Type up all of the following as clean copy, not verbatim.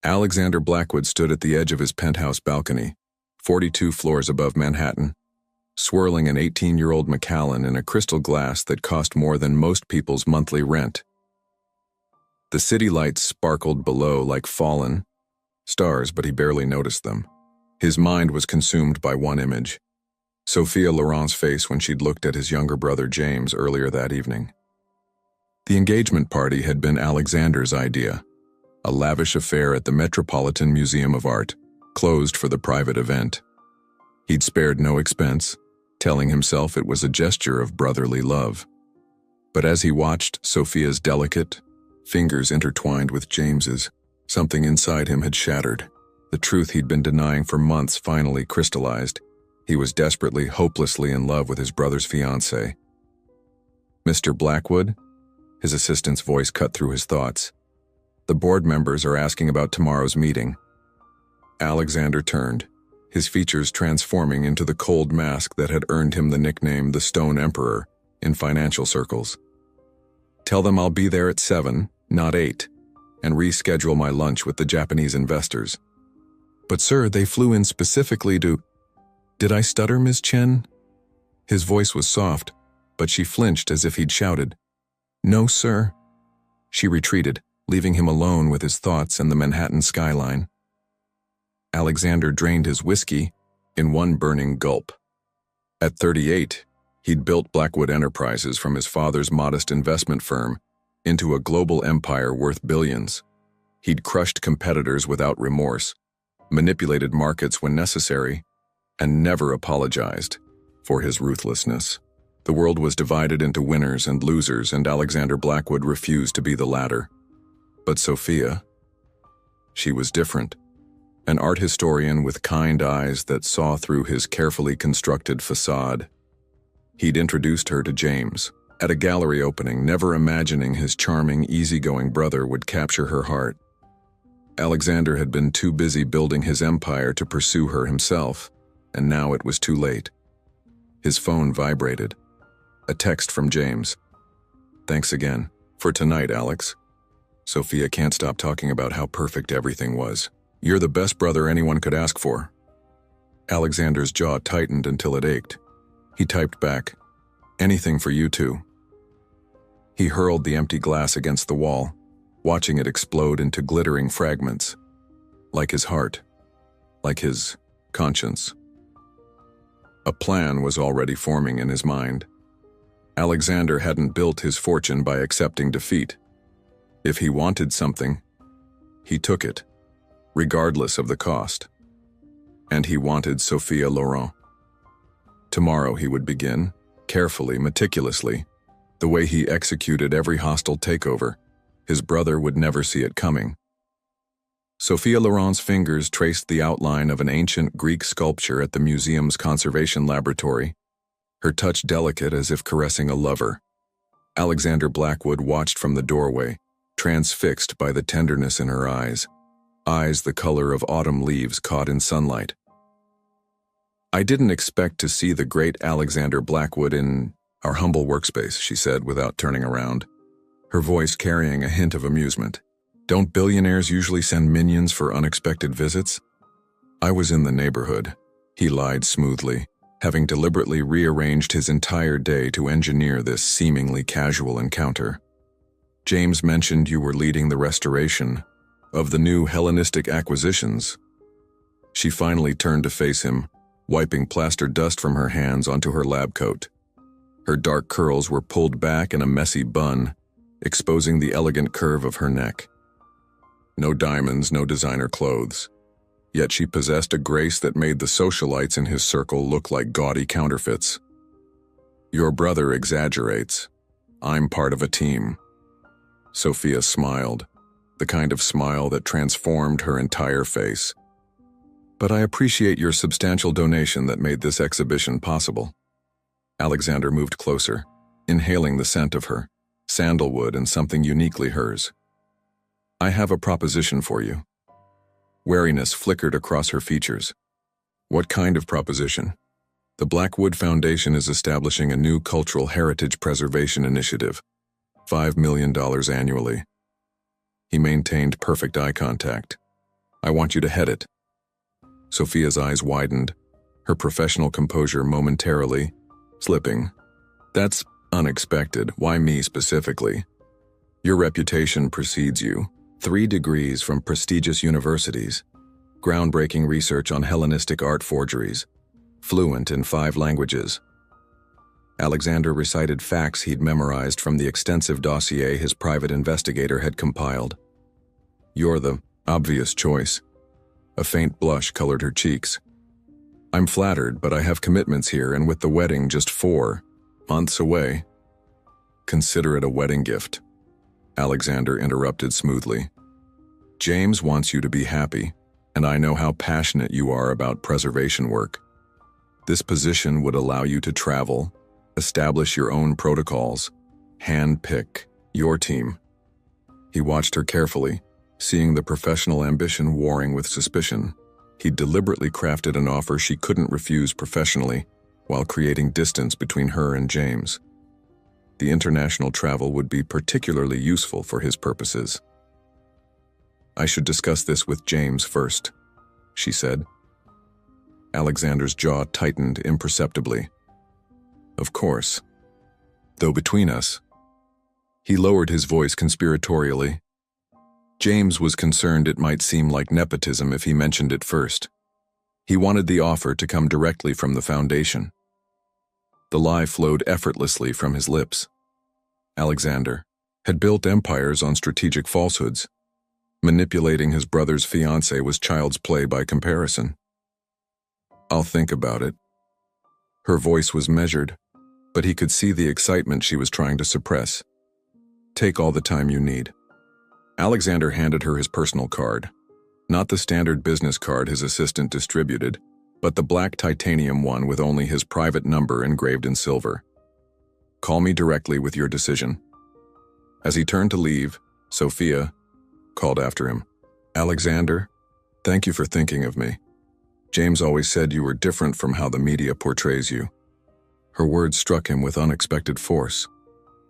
Alexander Blackwood stood at the edge of his penthouse balcony, 42 floors above Manhattan, swirling an 18-year-old Macallan in a crystal glass that cost more than most people's monthly rent. The city lights sparkled below like fallen stars, but he barely noticed them. His mind was consumed by one image: Sophia Laurent's face when she'd looked at his younger brother James earlier that evening. The engagement party had been Alexander's idea, a lavish affair at the Metropolitan Museum of Art, closed for the private event. He'd spared no expense, telling himself it was a gesture of brotherly love. But as he watched Sophia's delicate fingers intertwined with James's, something inside him had shattered. The truth he'd been denying for months finally crystallized. He was desperately, hopelessly in love with his brother's fiancée. "Mr. Blackwood?" His assistant's voice cut through his thoughts. "The board members are asking about tomorrow's meeting." Alexander turned, his features transforming into the cold mask that had earned him the nickname the Stone Emperor in financial circles. "Tell them I'll be there at 7, not 8, and reschedule my lunch with the Japanese investors." "But sir, they flew in specifically to—" "Did I stutter, Ms. Chen?" His voice was soft, but she flinched as if he'd shouted. "No, sir." She retreated, leaving him alone with his thoughts and the Manhattan skyline. Alexander drained his whiskey in one burning gulp. At 38, he'd built Blackwood Enterprises from his father's modest investment firm into a global empire worth billions. He'd crushed competitors without remorse, manipulated markets when necessary, and never apologized for his ruthlessness. The world was divided into winners and losers, and Alexander Blackwood refused to be the latter. But Sophia, she was different. An art historian with kind eyes that saw through his carefully constructed facade. He'd introduced her to James at a gallery opening, never imagining his charming, easygoing brother would capture her heart. Alexander had been too busy building his empire to pursue her himself, and now it was too late. His phone vibrated. A text from James. "Thanks again. For tonight, Alex. Sophia can't stop talking about how perfect everything was. You're the best brother anyone could ask for." Alexander's jaw tightened until it ached. He typed back, "Anything for you two." He hurled the empty glass against the wall, watching it explode into glittering fragments. Like his heart. Like his conscience. A plan was already forming in his mind. Alexander hadn't built his fortune by accepting defeat. If he wanted something, he took it, regardless of the cost. And he wanted Sophia Laurent. Tomorrow he would begin, carefully, meticulously, the way he executed every hostile takeover. His brother would never see it coming. Sophia Laurent's fingers traced the outline of an ancient Greek sculpture at the museum's conservation laboratory, her touch delicate as if caressing a lover. Alexander Blackwood watched from the doorway, transfixed by the tenderness in her eyes the color of autumn leaves caught in sunlight. "I didn't expect to see the great Alexander Blackwood in our humble workspace," she said without turning around, her voice carrying a hint of amusement. "Don't billionaires usually send minions for unexpected visits?" "I was in the neighborhood," he lied smoothly, having deliberately rearranged his entire day to engineer this seemingly casual encounter. "James mentioned you were leading the restoration of the new Hellenistic acquisitions." She finally turned to face him, wiping plaster dust from her hands onto her lab coat. Her dark curls were pulled back in a messy bun, exposing the elegant curve of her neck. No diamonds, no designer clothes. Yet she possessed a grace that made the socialites in his circle look like gaudy counterfeits. "Your brother exaggerates. I'm part of a team." Sophia smiled, the kind of smile that transformed her entire face. "But I appreciate your substantial donation that made this exhibition possible." Alexander moved closer, inhaling the scent of her, sandalwood and something uniquely hers. "I have a proposition for you." Wariness flickered across her features. "What kind of proposition?" "The Blackwood Foundation is establishing a new cultural heritage preservation initiative, $5 million annually." He maintained perfect eye contact. I want you to head it. Sophia's eyes widened, her professional composure momentarily slipping. That's unexpected. Why me specifically? Your reputation precedes you. 3 degrees from prestigious universities, groundbreaking research on Hellenistic art forgeries, fluent in 5 languages. Alexander recited facts he'd memorized from the extensive dossier his private investigator had compiled. You're the obvious choice. A faint blush colored her cheeks. I'm flattered, but I have commitments here, and with the wedding just 4 months away. Consider it a wedding gift. Alexander interrupted smoothly. James wants you to be happy, and I know how passionate you are about preservation work. This position would allow you to travel, establish your own protocols, hand-pick your team. He watched her carefully, seeing the professional ambition warring with suspicion. He deliberately crafted an offer she couldn't refuse professionally, while creating distance between her and James. The international travel would be particularly useful for his purposes. I should discuss this with James first, she said. Alexander's jaw tightened imperceptibly. Of course. Though between us. He lowered his voice conspiratorially. James was concerned it might seem like nepotism if he mentioned it first. He wanted the offer to come directly from the foundation. The lie flowed effortlessly from his lips. Alexander had built empires on strategic falsehoods. Manipulating his brother's fiancée was child's play by comparison. I'll think about it. Her voice was measured, but he could see the excitement she was trying to suppress. Take all the time you need. Alexander handed her his personal card. Not the standard business card his assistant distributed, but the black titanium one with only his private number engraved in silver. Call me directly with your decision. As he turned to leave, Sophia called after him. Alexander, thank you for thinking of me. James always said you were different from how the media portrays you. Her words struck him with unexpected force.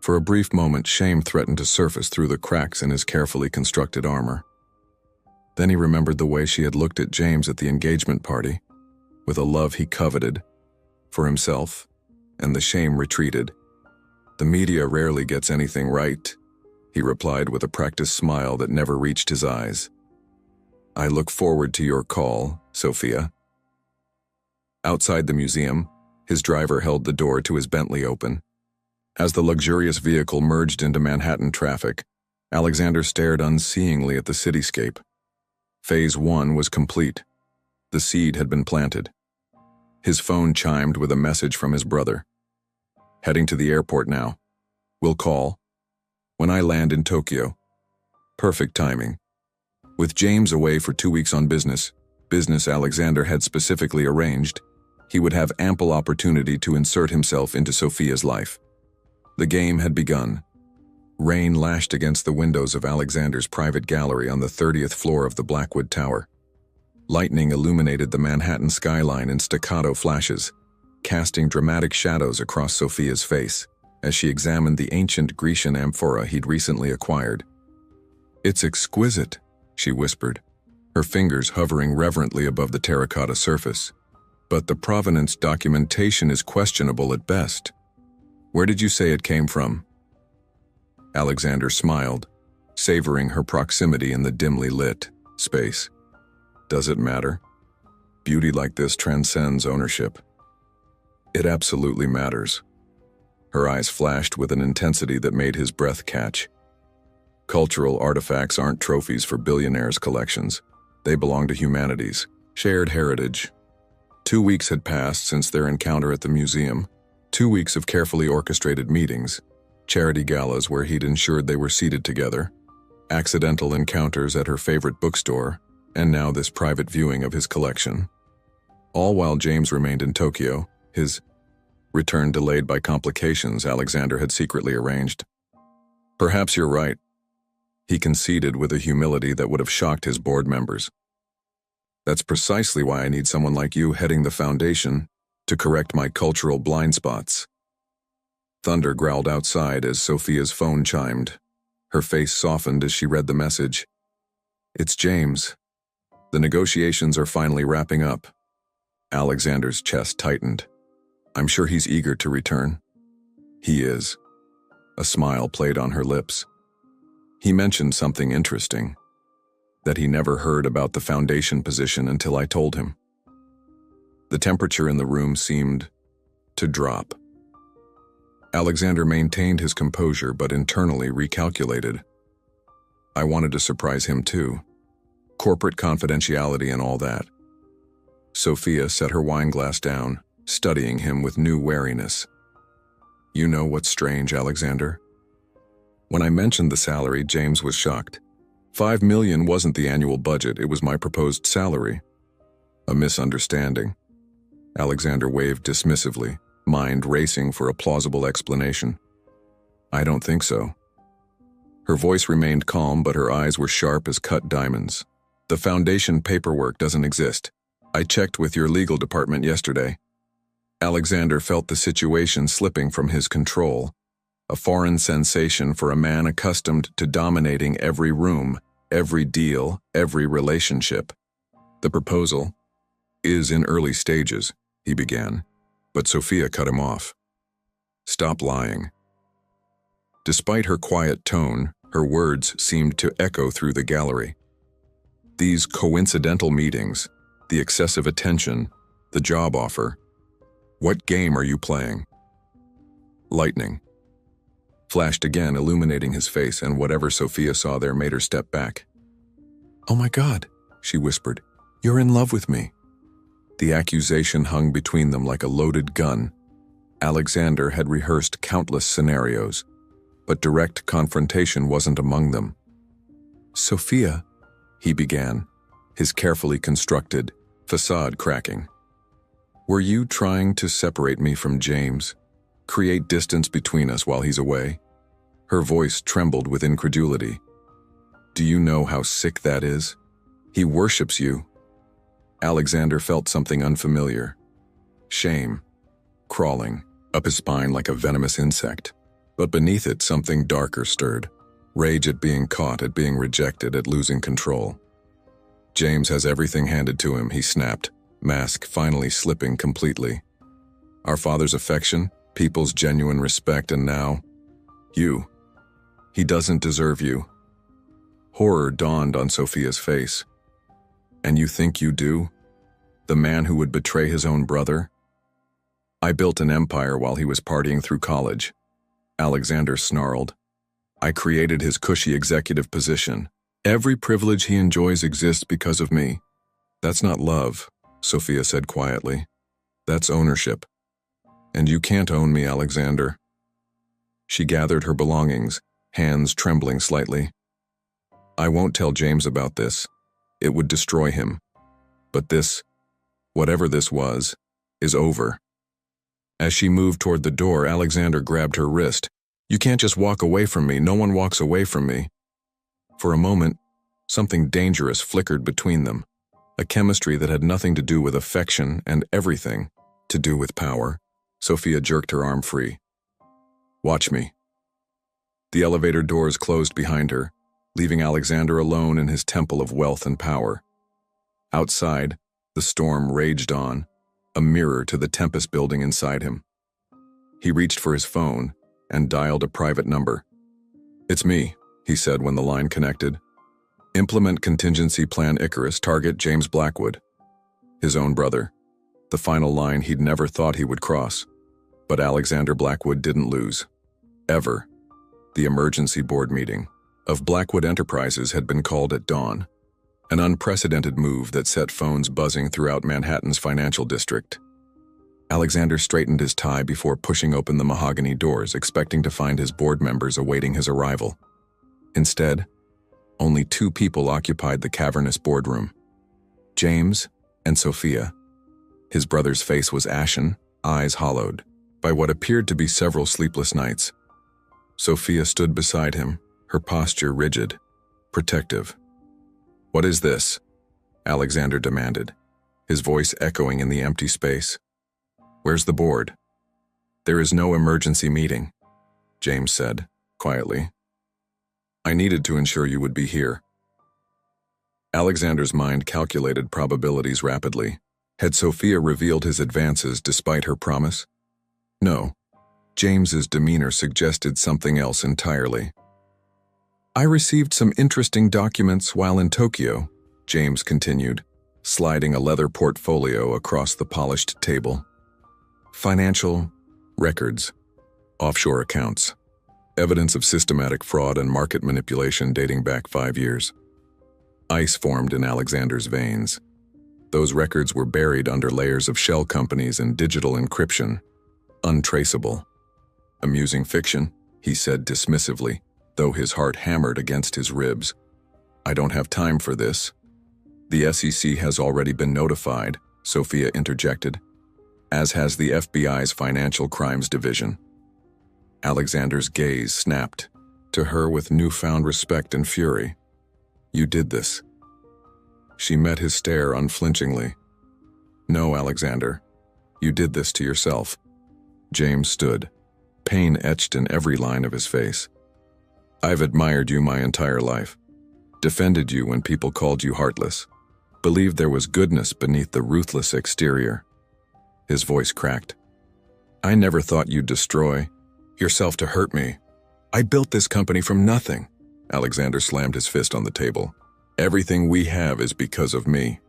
For a brief moment, shame threatened to surface through the cracks in his carefully constructed armor. Then he remembered the way she had looked at James at the engagement party, with a love he coveted for himself, and the shame retreated. The media rarely gets anything right, he replied with a practiced smile that never reached his eyes. I look forward to your call, Sophia. Outside the museum, his driver held the door to his Bentley open. As the luxurious vehicle merged into Manhattan traffic, Alexander stared unseeingly at the cityscape. Phase 1 was complete. The seed had been planted. His phone chimed with a message from his brother. Heading to the airport now. We'll call when I land in Tokyo. Perfect timing. With James away for 2 weeks on business Alexander had specifically arranged, he would have ample opportunity to insert himself into Sophia's life. The game had begun. Rain lashed against the windows of Alexander's private gallery on the 30th floor of the Blackwood Tower. Lightning illuminated the Manhattan skyline in staccato flashes, casting dramatic shadows across Sophia's face as she examined the ancient Grecian amphora he'd recently acquired. It's exquisite, she whispered, her fingers hovering reverently above the terracotta surface. But the provenance documentation is questionable at best. Where did you say it came from? Alexander smiled, savoring her proximity in the dimly lit space. Does it matter? Beauty like this transcends ownership. It absolutely matters. Her eyes flashed with an intensity that made his breath catch. Cultural artifacts aren't trophies for billionaires' collections. They belong to humanity's shared heritage. 2 weeks had passed since their encounter at the museum. 2 weeks of carefully orchestrated meetings, charity galas where he'd ensured they were seated together, accidental encounters at her favorite bookstore, and now this private viewing of his collection. All while James remained in Tokyo, his return delayed by complications Alexander had secretly arranged. Perhaps you're right, he conceded with a humility that would have shocked his board members. That's precisely why I need someone like you heading the foundation to correct my cultural blind spots. Thunder growled outside as Sophia's phone chimed. Her face softened as she read the message. It's James. The negotiations are finally wrapping up. Alexander's chest tightened. I'm sure he's eager to return. He is. A smile played on her lips. He mentioned something interesting, that he never heard about the foundation position until I told him. The temperature in the room seemed to drop. Alexander maintained his composure but internally recalculated. I wanted to surprise him too. Corporate confidentiality and all that. Sophia set her wineglass down, studying him with new wariness. You know what's strange, Alexander? When I mentioned the salary, James was shocked. $5 million wasn't the annual budget, it was my proposed salary. A misunderstanding. Alexander waved dismissively, mind racing for a plausible explanation. I don't think so. Her voice remained calm, but her eyes were sharp as cut diamonds. The foundation paperwork doesn't exist. I checked with your legal department yesterday. Alexander felt the situation slipping from his control, a foreign sensation for a man accustomed to dominating every room, every deal, every relationship. The proposal is in early stages, he began, but Sophia cut him off. Stop lying. Despite her quiet tone, her words seemed to echo through the gallery. These coincidental meetings, the excessive attention, the job offer. What game are you playing? Lightning flashed again, illuminating his face, and whatever Sophia saw there made her step back. Oh my God, she whispered. You're in love with me. The accusation hung between them like a loaded gun. Alexander had rehearsed countless scenarios, but direct confrontation wasn't among them. Sophia, he began, his carefully constructed facade cracking. Were you trying to separate me from James? Create distance between us while he's away? Her voice trembled with incredulity. Do you know how sick that is? He worships you. Alexander felt something unfamiliar. Shame, crawling up his spine like a venomous insect. But beneath it, something darker stirred. Rage at being caught, at being rejected, at losing control. James has everything handed to him, he snapped, mask finally slipping completely. Our father's affection, people's genuine respect, and now, you. He doesn't deserve you. Horror dawned on Sophia's face. And you think you do? The man who would betray his own brother? I built an empire while he was partying through college. Alexander snarled. I created his cushy executive position. Every privilege he enjoys exists because of me. That's not love, Sophia said quietly. That's ownership. And you can't own me, Alexander. She gathered her belongings, hands trembling slightly. I won't tell James about this. It would destroy him. But this, whatever this was, is over. As she moved toward the door, Alexander grabbed her wrist. You can't just walk away from me. No one walks away from me. For a moment, something dangerous flickered between them, a chemistry that had nothing to do with affection and everything to do with power. Sophia jerked her arm free. Watch me. The elevator doors closed behind her, leaving Alexander alone in his temple of wealth and power. Outside, the storm raged on, a mirror to the tempest building inside him. He reached for his phone and dialed a private number. It's me, he said when the line connected. Implement contingency plan Icarus, target James Blackwood. His own brother. The final line he'd never thought he would cross. But Alexander Blackwood didn't lose. Ever. The emergency board meeting of Blackwood Enterprises had been called at dawn. An unprecedented move that set phones buzzing throughout Manhattan's financial district. Alexander straightened his tie before pushing open the mahogany doors, expecting to find his board members awaiting his arrival. Instead, only two people occupied the cavernous boardroom. James and Sophia. His brother's face was ashen, eyes hollowed, by what appeared to be several sleepless nights. Sophia stood beside him, her posture rigid, protective. What is this? Alexander demanded, his voice echoing in the empty space. Where's the board? There is no emergency meeting, James said, quietly. I needed to ensure you would be here. Alexander's mind calculated probabilities rapidly. Had Sophia revealed his advances despite her promise? No. James's demeanor suggested something else entirely. I received some interesting documents while in Tokyo, James continued, sliding a leather portfolio across the polished table. Financial records, offshore accounts, evidence of systematic fraud and market manipulation dating back 5 years. Ice formed in Alexander's veins. Those records were buried under layers of shell companies and digital encryption, untraceable. Amusing fiction, he said dismissively, though his heart hammered against his ribs. I don't have time for this. The SEC has already been notified, Sophia interjected, as has the FBI's Financial Crimes Division. Alexander's gaze snapped to her with newfound respect and fury. You did this. She met his stare unflinchingly. No, Alexander. You did this to yourself. James stood, pain etched in every line of his face. I've admired you my entire life, defended you when people called you heartless, believed there was goodness beneath the ruthless exterior. His voice cracked. I never thought you'd destroy yourself to hurt me. I built this company from nothing. Alexander slammed his fist on the table. Everything we have is because of me.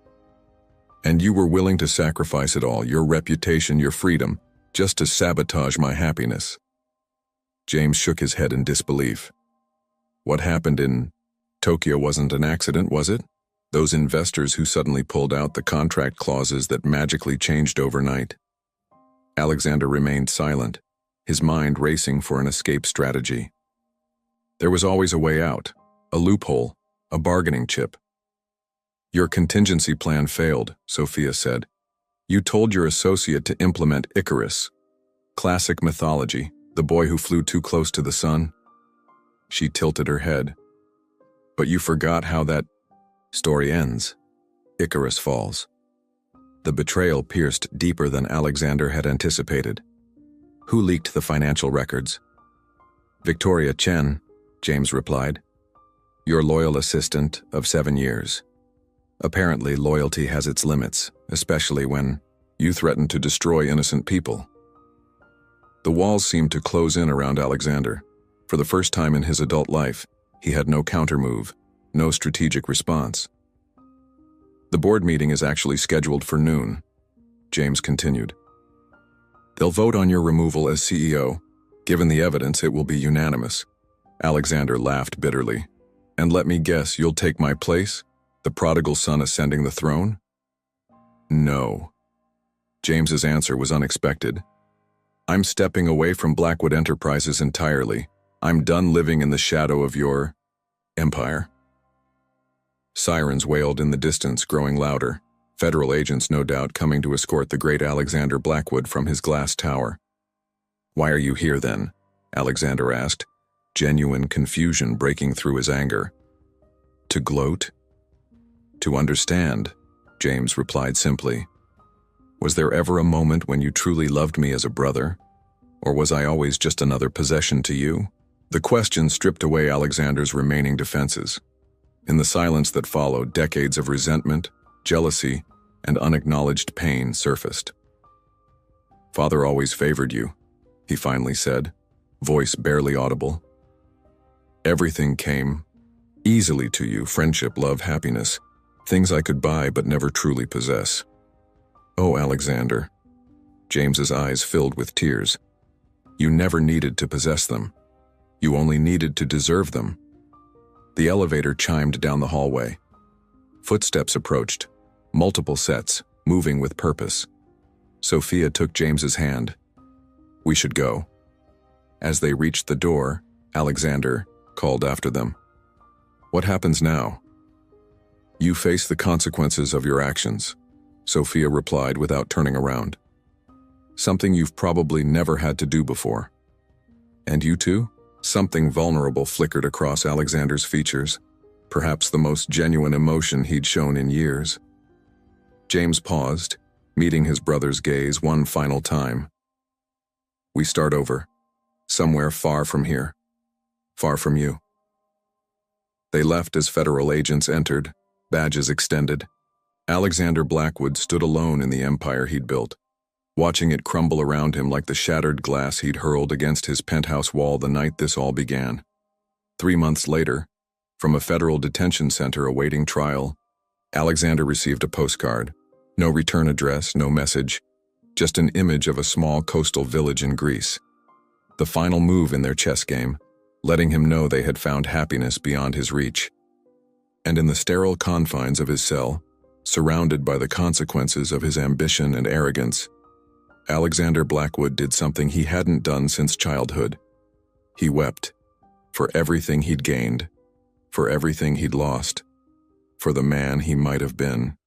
And you were willing to sacrifice it all, your reputation, your freedom, just to sabotage my happiness. James shook his head in disbelief. What happened in Tokyo wasn't an accident, was it? Those investors who suddenly pulled out the contract clauses that magically changed overnight. Alexander remained silent, his mind racing for an escape strategy. There was always a way out, a loophole, a bargaining chip. Your contingency plan failed, Sophia said. You told your associate to implement Icarus. Classic mythology, the boy who flew too close to the sun. She tilted her head. But you forgot how that story ends. Icarus falls. The betrayal pierced deeper than Alexander had anticipated. Who leaked the financial records? Victoria Chen, James replied. Your loyal assistant of 7 years. Apparently, loyalty has its limits, especially when you threaten to destroy innocent people. The walls seemed to close in around Alexander. For the first time in his adult life, he had no countermove, no strategic response. The board meeting is actually scheduled for noon, James continued. They'll vote on your removal as CEO. Given the evidence, it will be unanimous. Alexander laughed bitterly. And let me guess, you'll take my place? The prodigal son ascending the throne? No. James's answer was unexpected. I'm stepping away from Blackwood Enterprises entirely. I'm done living in the shadow of your empire. Sirens wailed in the distance, growing louder. Federal agents, no doubt, coming to escort the great Alexander Blackwood from his glass tower. Why are you here, then? Alexander asked, genuine confusion breaking through his anger. To gloat? To understand, James replied simply. Was there ever a moment when you truly loved me as a brother? Or was I always just another possession to you? The question stripped away Alexander's remaining defenses. In the silence that followed, decades of resentment, jealousy, and unacknowledged pain surfaced. Father always favored you, he finally said, voice barely audible. Everything came easily to you, friendship, love, happiness, things I could buy but never truly possess. Oh, Alexander. James's eyes filled with tears. You never needed to possess them. You only needed to deserve them. The elevator chimed down the hallway. Footsteps approached, multiple sets, moving with purpose. Sophia took James's hand. We should go. As they reached the door, Alexander called after them. What happens now? You face the consequences of your actions, Sophia replied without turning around. Something you've probably never had to do before. And you too? Something vulnerable flickered across Alexander's features, perhaps the most genuine emotion he'd shown in years. James paused, meeting his brother's gaze one final time. We start over, somewhere far from here, far from you. They left as federal agents entered, badges extended. Alexander Blackwood stood alone in the empire he'd built, watching it crumble around him like the shattered glass he'd hurled against his penthouse wall the night this all began. 3 months later, from a federal detention center awaiting trial, Alexander received a postcard. No return address, no message, just an image of a small coastal village in Greece. The final move in their chess game, letting him know they had found happiness beyond his reach. And in the sterile confines of his cell, surrounded by the consequences of his ambition and arrogance, Alexander Blackwood did something he hadn't done since childhood. He wept for everything he'd gained, for everything he'd lost, for the man he might have been.